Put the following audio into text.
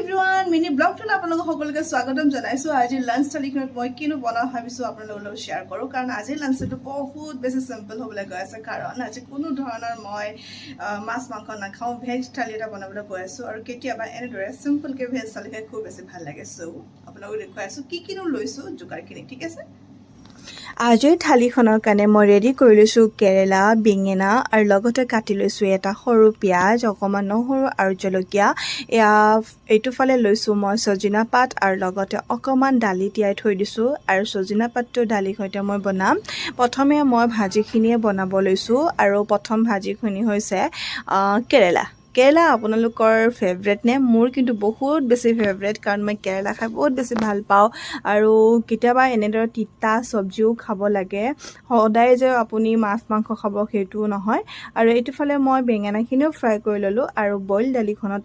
everyone, mini blog to আপোনালোক সকলোকে স্বাগতম জনাইছো। আজি লাঞ্চ থালিখনত মই কিনো বনাও ভাবিছো আপোনালোকৰ লগত শ্বেয়াৰ কৰো কাৰণ আজি লাঞ্চটো বহুত বেছি সিম্পল হ'বলৈ গৈ আছে কাৰণ আজি কোনো ধৰণৰ মই মাছ মাংস নাখাও ভেজ থালি এটা বনাবলৈ গৈ আছো আৰু কেতিয়াবা এনেদৰে সিম্পল কে ভেজ থালি খাই খুব বেছি ভাল লাগে সো আপোনালোকক দেখুৱাইছো কিনো লৈছো জোগাৰখিনি ঠিক আছে। আজিৰ থালিখনৰ কাৰণে মই ৰেডি কৰি লৈছোঁ কেৰেলা বেঙেনা আৰু লগতে কাটি লৈছোঁ এটা সৰু পিঁয়াজ অকণমান নহৰু আৰু জলকীয়া এইটো ফালে লৈছোঁ মই সজিনা পাত আৰু লগতে অকণমান দালি তিয়াই থৈ দিছোঁ আৰু সজিনা পাতটো দালিৰ সৈতে মই বনাম। প্ৰথমে মই ভাজিখিনিয়ে বনাব লৈছোঁ আৰু প্ৰথম ভাজিখিনি হৈছে কেৰেলা আপোনালোকৰ ফেভৰেট নে? মোৰ কিন্তু বহুত বেছি ফেভৰেট কাৰণ মই কেৰেলা খাই বহুত বেছি ভাল পাওঁ আৰু কেতিয়াবা এনেদৰে তিতা চব্জিও খাব লাগে, সদায় যে আপুনি মাছ মাংস খাব সেইটোও নহয়। আৰু এইটোফালে মই বেঙেনাখিনিও ফ্ৰাই কৰি ল'লোঁ আৰু বইল দালিখনত